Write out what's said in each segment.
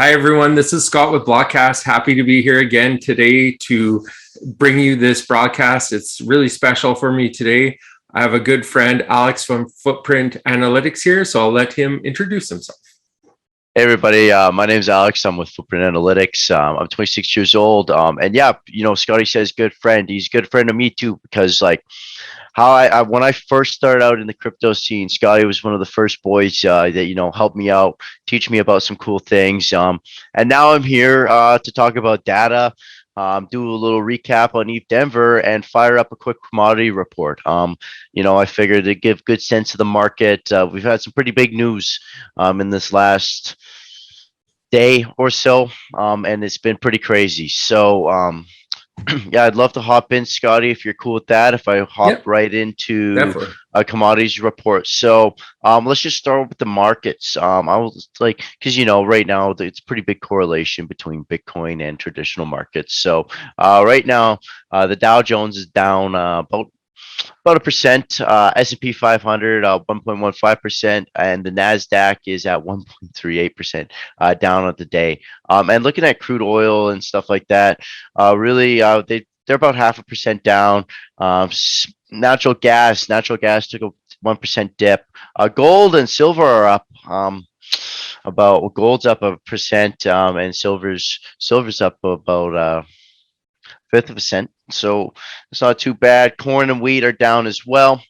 Hi, everyone. This is Scott with Blockcast. Happy to be here again today to bring you this broadcast. It's really special for me today. I have a good friend, Alex from Footprint Analytics here, so I'll let him introduce himself. Hey everybody, my name's Alex. I'm with Footprint Analytics. I'm 26 years old. And yeah, Scotty says good friend. He's a good friend to me too, because like how when I first started out in the crypto scene, Scotty was one of the first boys that helped me out, teach me about some cool things. And now I'm here to talk about data, do a little recap on EthDenver, and fire up a quick commodity report. I figured to give good sense of the market. We've had some pretty big news in this last day or so, and it's been pretty crazy. So yeah, I'd love to hop in, Scotty, if you're cool with that. If I hop right into Definitely. a commodities report. So let's just start with the markets. I was like, because right now it's pretty big correlation between Bitcoin and traditional markets. So right now, the Dow Jones is down about a percent. S&P 500 1.15%, and the Nasdaq is at 1.38% down on the day. And looking at crude oil and stuff like that, really they're about 0.5% down. Natural gas took a 1% dip. Gold and silver are up. About gold's up 1%, and silver's up about 0.5%. So it's not too bad. Corn and wheat are down as well.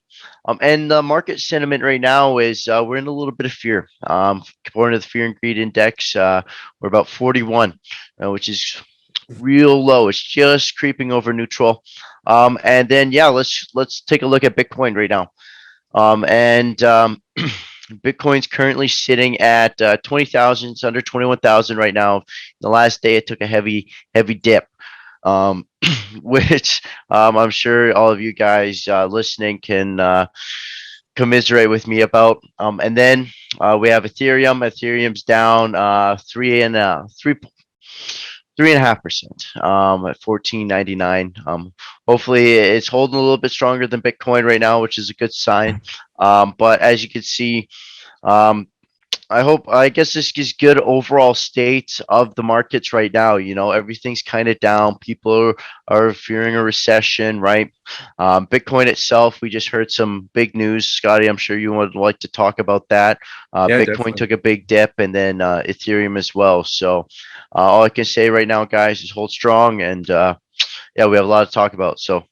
And the market sentiment right now is we're in a little bit of fear. According to the Fear and Greed Index, we're about 41, which is real low. It's just creeping over neutral. And then let's take a look at Bitcoin right now. Bitcoin's currently sitting at 20,000. It's under 21,000 right now. The last day it took a heavy dip. Which I'm sure all of you guys listening can commiserate with me about. And then we have Ethereum. Ethereum's down 3.5%, at 14.99. Hopefully it's holding a little bit stronger than Bitcoin right now, which is a good sign. But as you can see, I guess this is good overall state of the markets right now. Everything's kind of down. People are fearing a recession, right? Bitcoin itself, we just heard some big news. Scotty, I'm sure you would like to talk about that. Bitcoin definitely took a big dip, and then Ethereum as well. So all I can say right now, guys, is hold strong. And we have a lot to talk about. So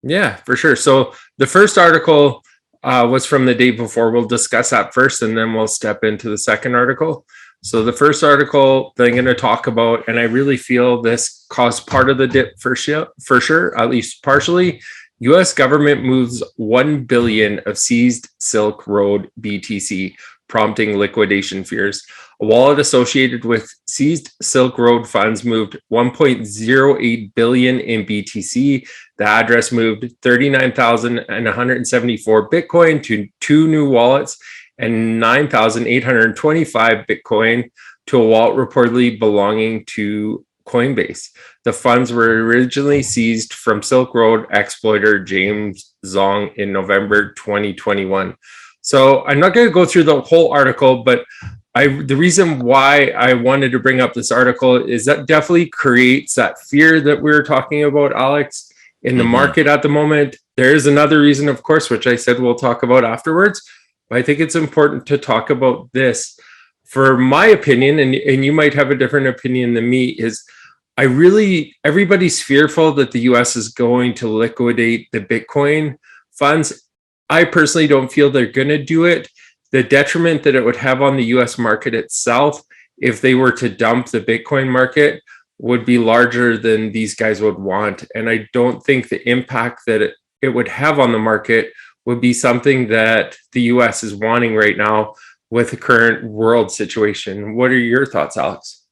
yeah, for sure. So the first article was from the day before. We'll discuss that first, and then we'll step into the second article. So the first article that I'm going to talk about, and I really feel this caused part of the dip for sure, at least partially. U.S. government moves 1 billion of seized Silk Road BTC, prompting liquidation fears. A wallet associated with seized Silk Road funds moved 1.08 billion in BTC. The address moved 39,174 Bitcoin to two new wallets and 9,825 Bitcoin to a wallet reportedly belonging to Coinbase. The funds were originally seized from Silk Road exploiter James Zong in November 2021. So I'm not going to go through the whole article, but the reason why I wanted to bring up this article is that definitely creates that fear that we were talking about, Alex, in the market at the moment. There is another reason, of course, which I said we'll talk about afterwards, but I think it's important to talk about this. For my opinion, and you might have a different opinion than me, is everybody's fearful that the US is going to liquidate the Bitcoin funds. I personally don't feel they're going to do it. The detriment that it would have on the US market itself, if they were to dump the Bitcoin market, would be larger than these guys would want. And I don't think the impact that it would have on the market would be something that the US is wanting right now with the current world situation. What are your thoughts, Alex?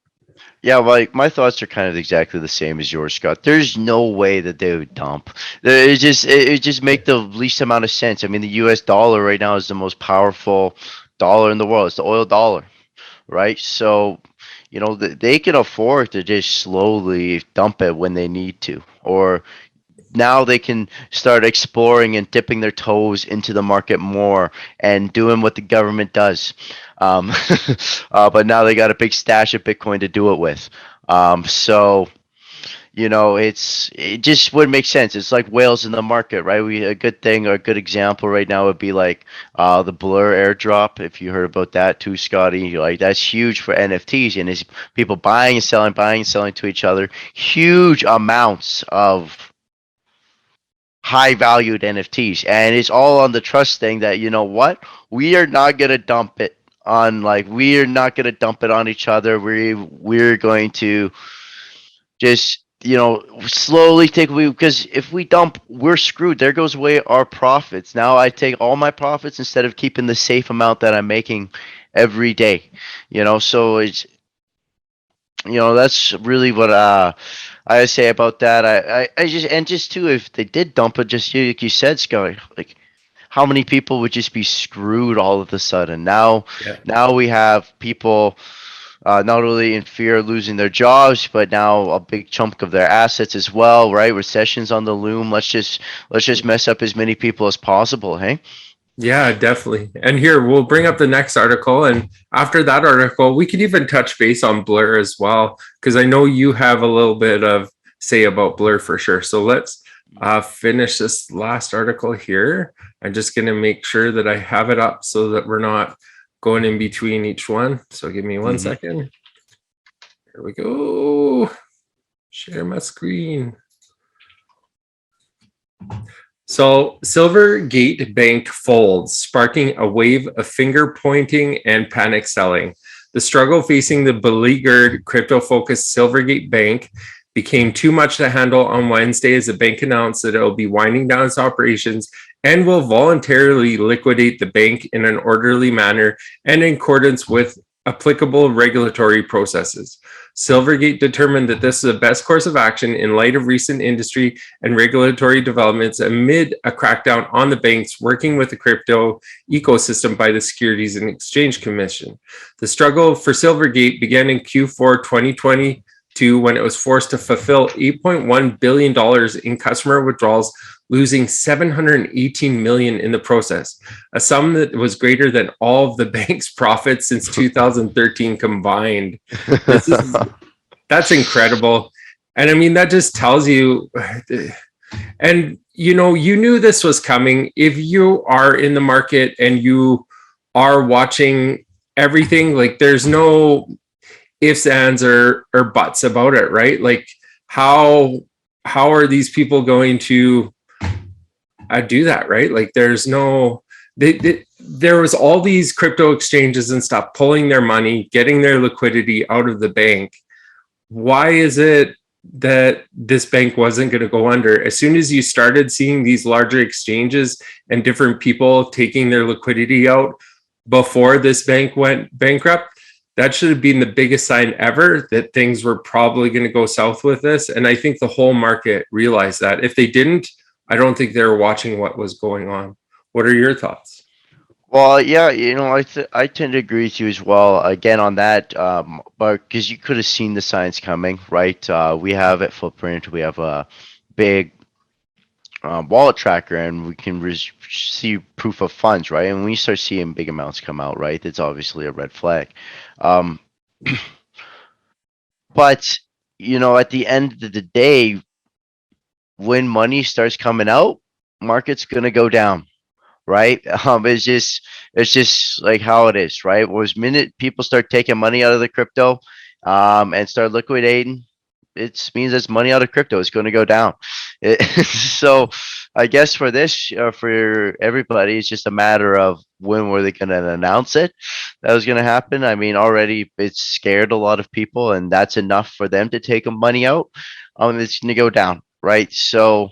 yeah, like my thoughts are kind of exactly the same as yours, Scott. There's no way that they would dump. It just make the least amount of sense. I mean, the U.S. dollar right now is the most powerful dollar in the world. It's the oil dollar, right? So, they can afford to just slowly dump it when they need to, or now they can start exploring and dipping their toes into the market more and doing what the government does. Um, but now they got a big stash of Bitcoin to do it with. So it just would make sense. It's like whales in the market, right? A good thing or a good example right now would be like the Blur airdrop. If you heard about that too, Scotty, like that's huge for NFTs, and is people buying and selling to each other, huge amounts of high valued NFTs, and it's all on the trust thing that we are not gonna dump it on we are not gonna dump it on each other. We're going to just slowly take away, because if we dump, we're screwed. There goes away our profits. Now I take all my profits instead of keeping the safe amount that I'm making every day. So it's that's really what I say about that. I just, and just too, if they did dump it, just like you said, Scott, like how many people would just be screwed all of a sudden? Yeah. Now we have people not only in fear of losing their jobs, but now a big chunk of their assets as well, right? Recession's on the loom. Let's just mess up as many people as possible, hey? Yeah, definitely. And here we'll bring up the next article. And after that article, we could even touch base on Blur as well, because I know you have a little bit of say about Blur for sure. So let's finish this last article here. I'm just going to make sure that I have it up so that we're not going in between each one. So give me one second. Here we go. Share my screen. So Silvergate Bank folds, sparking a wave of finger pointing and panic selling. The struggle facing the beleaguered crypto-focused Silvergate Bank became too much to handle on Wednesday as the bank announced that it will be winding down its operations and will voluntarily liquidate the bank in an orderly manner and in accordance with applicable regulatory processes. Silvergate determined that this is the best course of action in light of recent industry and regulatory developments amid a crackdown on the banks working with the crypto ecosystem by the Securities and Exchange Commission. The struggle for Silvergate began in Q4 2022 when it was forced to fulfill $8.1 billion in customer withdrawals, losing $718 million in the process, a sum that was greater than all of the bank's profits since 2013 combined. That's incredible. And I mean, that just tells you, and you knew this was coming. If you are in the market and you are watching everything, like there's no ifs, ands, or buts about it, right? Like how are these people going to do that, right? Like there's no, there was all these crypto exchanges and stuff pulling their money, getting their liquidity out of the bank. Why is it that this bank wasn't going to go under? As soon as you started seeing these larger exchanges and different people taking their liquidity out before this bank went bankrupt, that should have been the biggest sign ever that things were probably going to go south with this. And I think the whole market realized that. If they didn't, I don't think they were watching what was going on. What are your thoughts? Well, yeah, I tend to agree with you as well. Again, on that, but because you could have seen the signs coming, right? We have at Footprint, we have a big wallet tracker, and we can see proof of funds, right? And when you start seeing big amounts come out, right, it's obviously a red flag. But at the end of the day, when money starts coming out, market's gonna go down, right? It's just like how it is, right? Was minute people start taking money out of the crypto, and start liquidating, it means there's money out of crypto. It's going to go down. So I guess for this, for everybody, it's just a matter of when were they going to announce it that was going to happen. I mean, already it's scared a lot of people, and that's enough for them to take money out. It's going to go down, right? So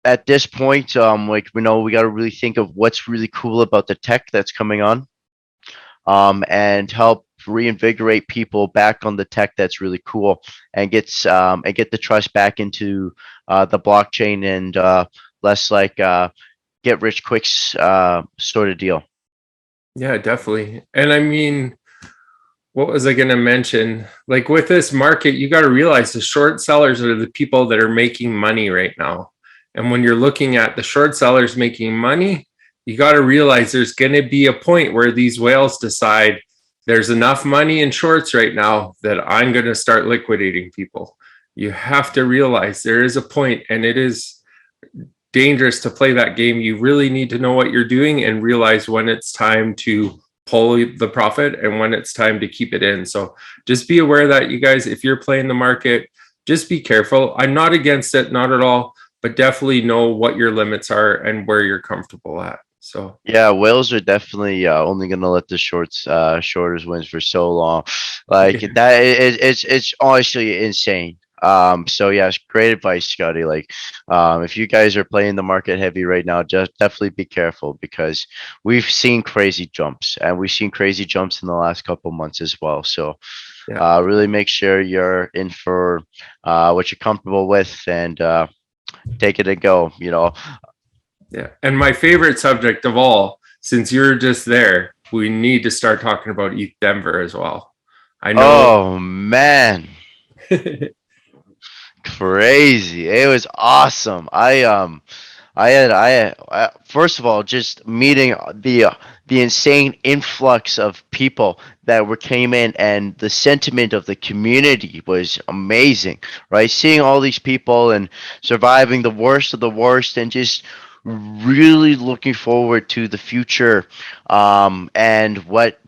at this point, like we got to really think of what's really cool about the tech that's coming on, and help reinvigorate people back on the tech that's really cool, and get the trust back into the blockchain, and less like get rich quick sort of deal. Yeah, definitely. And I mean, what was I going to mention? Like with this market, you got to realize the short sellers are the people that are making money right now. And when you're looking at the short sellers making money, you got to realize there's going to be a point where these whales decide there's enough money in shorts right now that I'm going to start liquidating people. You have to realize there is a point, and it is dangerous to play that game. You really need to know what you're doing and realize when it's time to pull the profit and when it's time to keep it in. So just be aware that, you guys, if you're playing the market, just be careful. I'm not against it, not at all, but definitely know what your limits are and where you're comfortable at. So Yeah, whales are definitely only gonna let the shorters wins for so long. Like that, it's honestly insane. So yeah, it's great advice, Scotty. Like, if you guys are playing the market heavy right now, just definitely be careful because we've seen crazy jumps, and we've seen crazy jumps in the last couple months as well. So, yeah. really make sure you're in for what you're comfortable with, and take it and go. You know. Yeah. And my favorite subject of all, since you're just there, we need to start talking about EthDenver as well. I know. Oh man. Crazy. It was awesome. I first of all, just meeting the insane influx of people that were came in, and the sentiment of the community was amazing, right? Seeing all these people and surviving the worst of the worst, and just really looking forward to the future, and what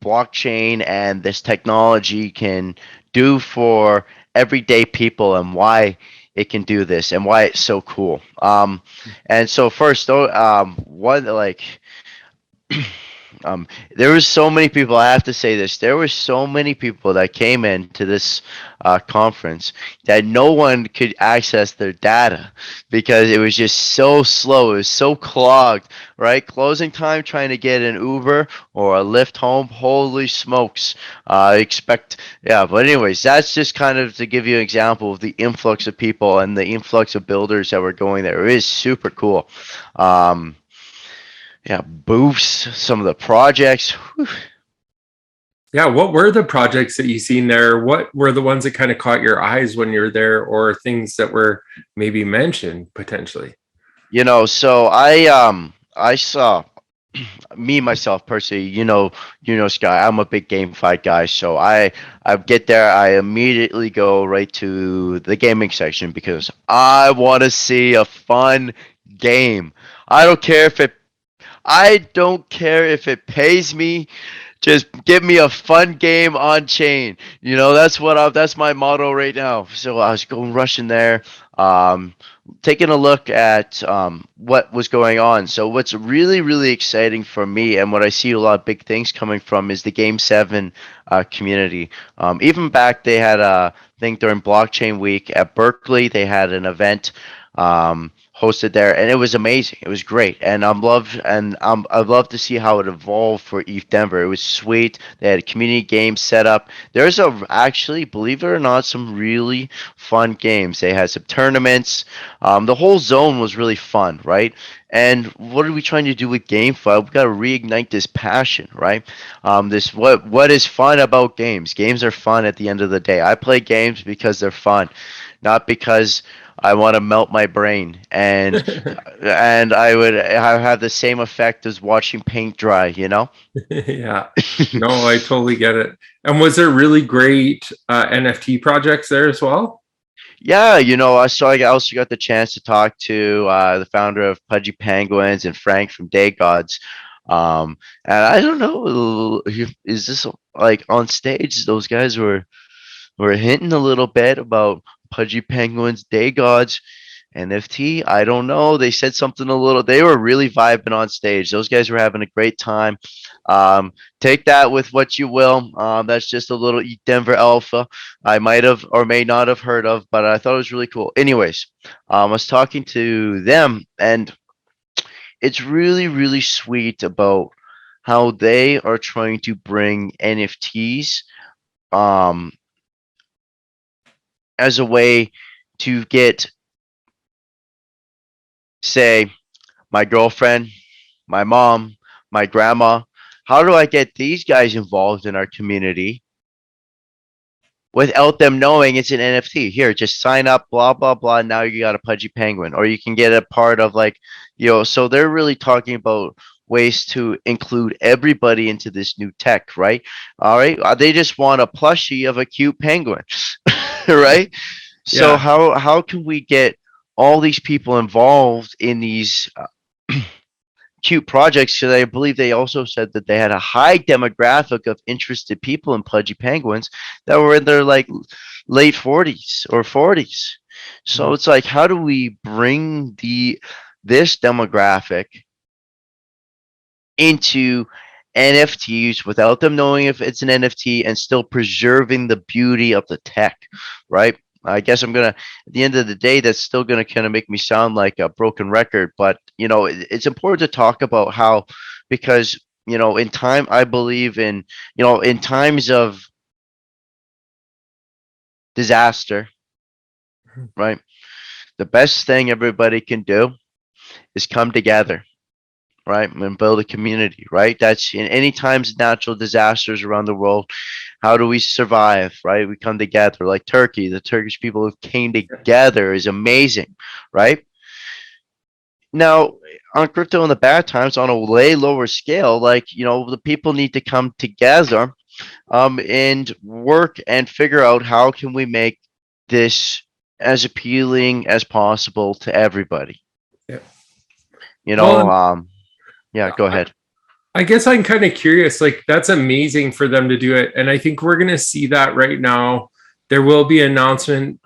blockchain and this technology can do for everyday people, and why it can do this, and why it's so cool. And so first, though, one like um, there was so many people. I have to say this. There were so many people that came in to this conference that no one could access their data because it was just so slow. It was so clogged, right? Closing time trying to get an Uber or a Lyft home. Holy smokes. Yeah. But anyways, that's just kind of to give you an example of the influx of people and the influx of builders that were going there. It is super cool. Um, yeah, boosts, some of the projects. Whew. Yeah, what were the projects that you seen there? What were the ones that kind of caught your eyes when you're there, or things that were maybe mentioned potentially? So I saw me myself personally, Sky, I'm a big game fight guy, so I get there, I immediately go right to the gaming section because I want to see a fun game. I don't care if it I don't care if it pays me. Just give me a fun game on chain. That's my motto right now. So I was going rushing there, um, taking a look at what was going on. So what's really, really exciting for me, and what I see a lot of big things coming from, is the Game 7 community. Even back, they had a thing during Blockchain Week at Berkeley. They had an event hosted there, and it was amazing. It was great, and I'd love to see how it evolved for EthDenver. It was sweet. They had a community game set up. There's actually, believe it or not, some really fun games. They had some tournaments. The whole zone was really fun, right? And what are we trying to do with GameFi? We've got to reignite this passion, right? This what is fun about games? Games are fun at the end of the day. I play games because they're fun, not because I want to melt my brain, and I have the same effect as watching paint dry, you know? Yeah, no, I totally get it. And was there really great NFT projects there as well? Yeah, I also got the chance to talk to the founder of Pudgy Penguins and Frank from DeGods. And I don't know, is this like on stage? Those guys were hinting a little bit about Pudgy Penguins, DeGods, NFT. I don't know. They said something a little. They were really vibing on stage. Those guys were having a great time. Um, Take that with what you will. That's just a little Denver Alpha I might have or may not have heard of, but I thought it was really cool. Anyways, I was talking to them, and it's really, really sweet about how they are trying to bring NFTs um, as a way to get, say, my girlfriend, my mom, my grandma. how do I get these guys involved in our community without them knowing it's an NFT? Here, just sign up, blah, blah, blah. Now you got a Pudgy Penguin, or you can get a part of like, so they're really talking about ways to include everybody into this new tech, right? All right. They just want a plushie of a cute penguin, right? So Yeah. how can we get all these people involved in these cute projects? Because I believe they also said that they had a high demographic of interested people in Pudgy Penguins that were in their like late 40s or 40s. So Mhm. it's like, how do we bring this demographic into NFTs without them knowing if it's an NFT and still preserving the beauty of the tech, right? I guess at the end of the day, that's still gonna kind of make me sound like a broken record, but it's important to talk about how, because in time, I believe in times of disaster, right? The best thing everybody can do is come together, right, and build a community, right? That's in any times of natural disasters around the world. How do we survive, right? We come together, like Turkey. The Turkish people who came together is amazing, right? Now, on crypto in the bad times, on a way lower scale, like the people need to come together, and work and figure out how can we make this as appealing as possible to everybody. Yeah. You Well, know, yeah, go I, ahead. I guess I'm kind of curious. Like, that's amazing for them to do it, and I think we're going to see that right now. There will be an announcement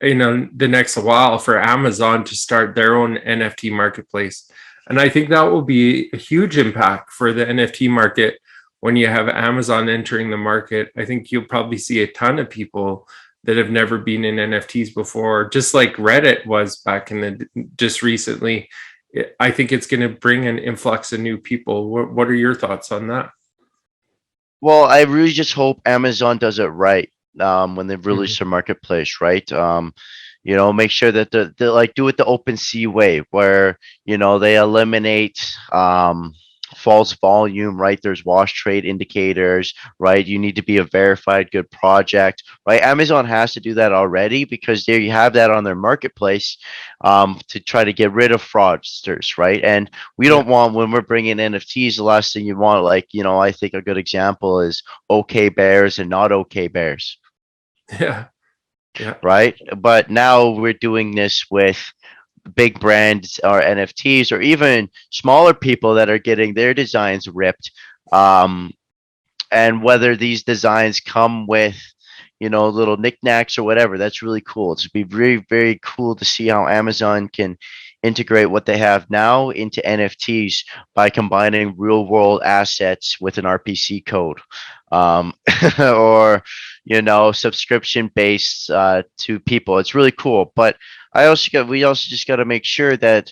in the next while for Amazon to start their own NFT marketplace, and I think that will be a huge impact for the NFT market when you have Amazon entering the market. I think you'll probably see a ton of people that have never been in NFTs before, just like Reddit was back in the just recently. I think it's going to bring an influx of new people. What are your thoughts on that? Well, I really just hope Amazon does it right, when they Mhm. release their marketplace, right? Make sure that they like do it the open sea way, where they eliminate false volume, right? There's wash trade indicators, right? You need to be a verified good project, right? Amazon has to do that already because they have that on their marketplace, to try to get rid of fraudsters, right? And we Yeah, don't want, when we're bringing NFTs, the last thing you want, like, I think a good example is okay bears and not okay bears, yeah, yeah, right? But now we're doing this with big brands or NFTs, or even smaller people that are getting their designs ripped. Um, and whether these designs come with little knickknacks or whatever, that's really cool. It's be very, very cool to see how Amazon can integrate what they have now into NFTs by combining real world assets with an RPC code, um, or subscription based, to people. It's really cool. But we also just got to make sure that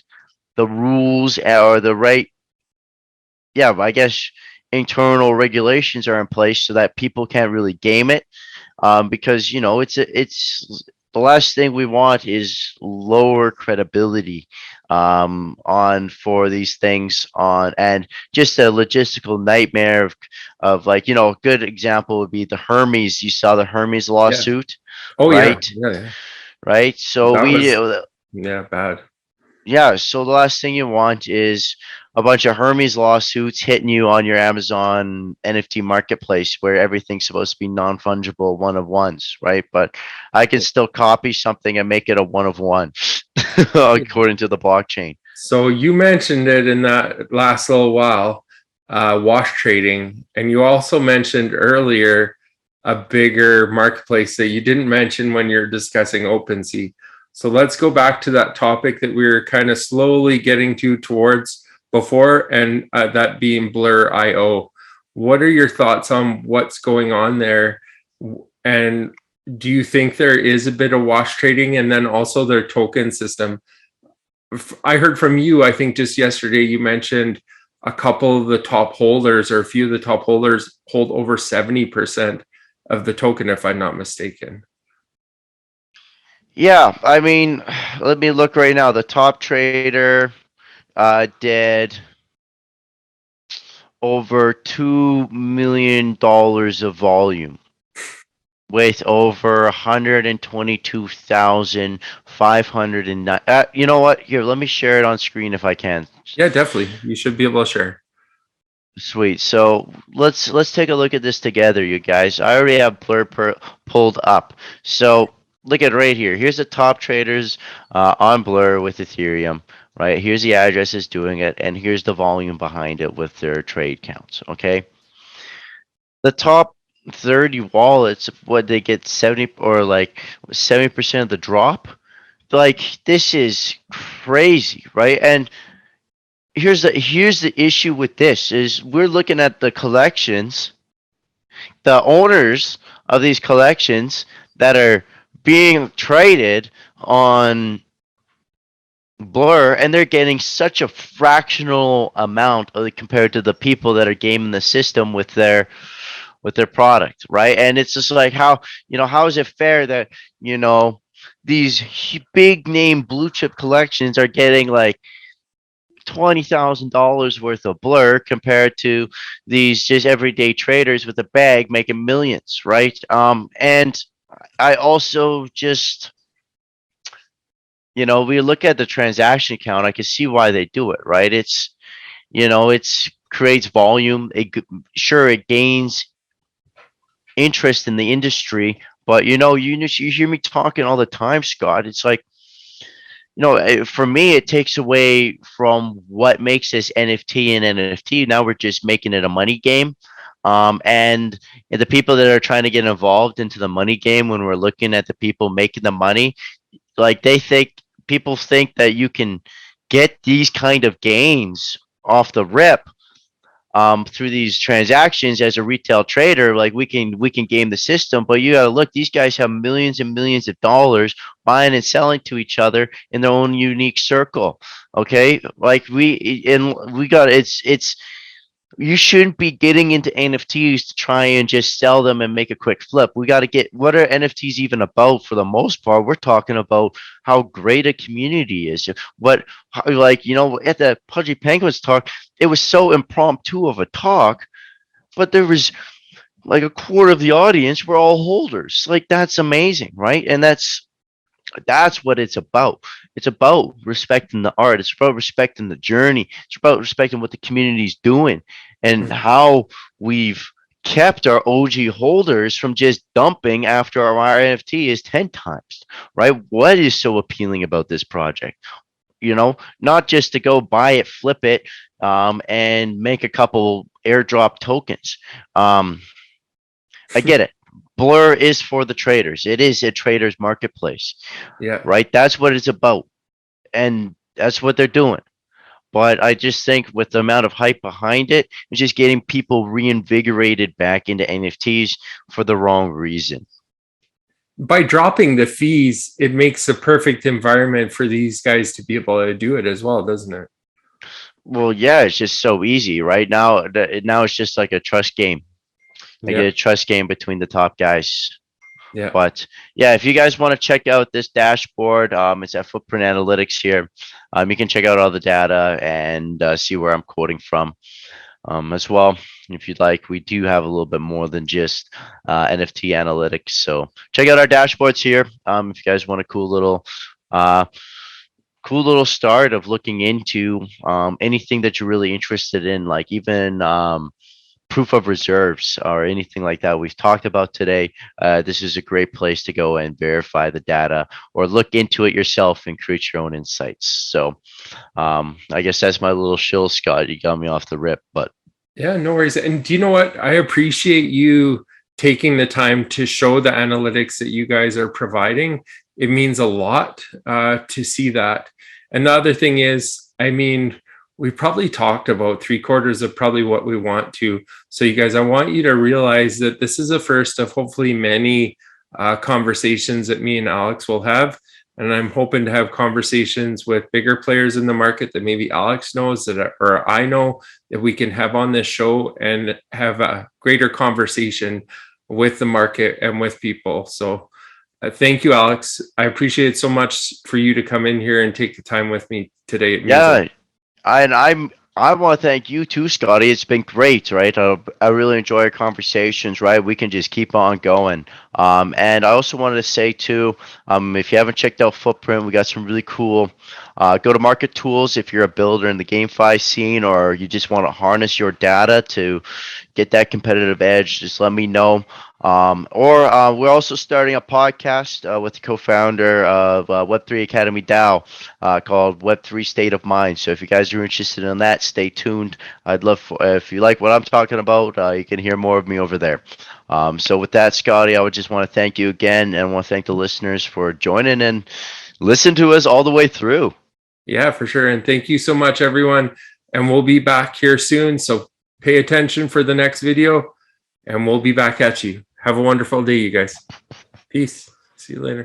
the rules are the right, yeah, I guess internal regulations are in place so that people can't really game it, because it's the last thing we want is lower credibility, on for these things, on and just a logistical nightmare of like, a good example would be the Hermes. You saw the Hermes yeah. lawsuit, Oh yeah, right? yeah, yeah. Right. So That we was yeah bad. yeah, so the last thing you want is a bunch of Hermes lawsuits hitting you on your Amazon NFT marketplace where everything's supposed to be non-fungible one of ones, right? But I can still copy something and make it a one of one according to the blockchain. So you mentioned it in that last little while, wash trading, and you also mentioned earlier a bigger marketplace that you didn't mention when you're discussing OpenSea. So let's go back to that topic that we were kind of slowly getting towards before, and that being Blur IO. What are your thoughts on what's going on there? And do you think there is a bit of wash trading, and then also their token system? I heard from you, I think just yesterday, you mentioned a couple of the top holders or a few of the top holders hold over 70% of the token, if I'm not mistaken. Yeah, I mean, let me look right now. The top trader did over $2 million of volume with over 122,509. You know what? Here, let me share it on screen if I can. Yeah, definitely. You should be able to share. Sweet. So let's take a look at this together, you guys. I already have Blur pulled up. So look at right here. Here's the top traders on Blur with Ethereum. Right here's the addresses doing it, and here's the volume behind it with their trade counts. Okay, the top 30 wallets, what they get 70 or like 70% of the drop. Like this is crazy, right? And here's the issue with this is we're looking at the collections, the owners of these collections that are being traded on Blur, and they're getting such a fractional amount compared to the people that are gaming the system with their product, right? And it's just like how is it fair that these big name blue chip collections are getting like $20,000 worth of Blur compared to these just everyday traders with a bag making millions, right? And I also just, we look at the transaction count. I can see why they do it, right? It's creates volume. Sure, it gains interest in the industry, but you hear me talking all the time, Scott. It's like, for me, it takes away from what makes this NFT an NFT. Now we're just making it a money game. And the people that are trying to get involved into the money game, when we're looking at the people making the money, like people think that you can get these kind of gains off the rip through these transactions as a retail trader. Like we can game the system, but you gotta look, these guys have millions and millions of dollars buying and selling to each other in their own unique circle. Okay, like we got it's you shouldn't be getting into NFTs to try and just sell them and make a quick flip. We got to get, what are NFTs even about? For the most part, we're talking about how great a community is. Like, at the Pudgy Penguins talk, it was so impromptu of a talk, but there was like a quarter of the audience were all holders. Like, that's amazing, right? And that's what it's about. It's about respecting the art. It's about respecting the journey. It's about respecting what the community's doing and how we've kept our OG holders from just dumping after our NFT is 10 times, right? What is so appealing about this project? Not just to go buy it, flip it, and make a couple airdrop tokens. I get it. Blur is for the traders. It is a traders marketplace. Yeah. Right? That's what it's about. And that's what they're doing. But I just think with the amount of hype behind it, it's just getting people reinvigorated back into NFTs for the wrong reason. By dropping the fees, it makes the perfect environment for these guys to be able to do it as well, doesn't it? Well, yeah, it's just so easy. Right now, now it's just like a trust game. Like a trust game between the top guys. Yeah. But yeah, if you guys want to check out this dashboard, it's at Footprint Analytics here. You can check out all the data and see where I'm quoting from as well. If you'd like, we do have a little bit more than just NFT analytics. So check out our dashboards here. If you guys want a cool little start of looking into anything that you're really interested in, like even proof of reserves or anything like that we've talked about today, this is a great place to go and verify the data or look into it yourself and create your own insights. So I guess that's my little shill, Scott. You got me off the rip, but yeah, no worries. And do you know what? I appreciate you taking the time to show the analytics that you guys are providing. It means a lot to see that. And the other thing is, I mean, we probably talked about 3/4 of probably what we want to. So you guys, I want you to realize that this is the first of hopefully many conversations that me and Alex will have. And I'm hoping to have conversations with bigger players in the market that maybe Alex knows or I know that we can have on this show and have a greater conversation with the market and with people. So thank you, Alex. I appreciate it so much for you to come in here and take the time with me today. yeah. And I want to thank you too, Scotty. It's been great, right? I really enjoy our conversations, right? We can just keep on going. And I also wanted to say too, if you haven't checked out Footprint, we got some really cool go-to-market tools. If you're a builder in the GameFi scene, or you just want to harness your data to get that competitive edge, just let me know. Or we're also starting a podcast with the co-founder of Web3 Academy DAO called Web3 State of Mind. So if you guys are interested in that, stay tuned. I'd love for, if you like what I'm talking about, you can hear more of me over there. So with that, Scotty, I would just want to thank you again, and I want to thank the listeners for joining and listen to us all the way through. Yeah, for sure. And thank you so much, everyone. And we'll be back here soon. So pay attention for the next video, and we'll be back at you. Have a wonderful day, you guys. Peace. See you later.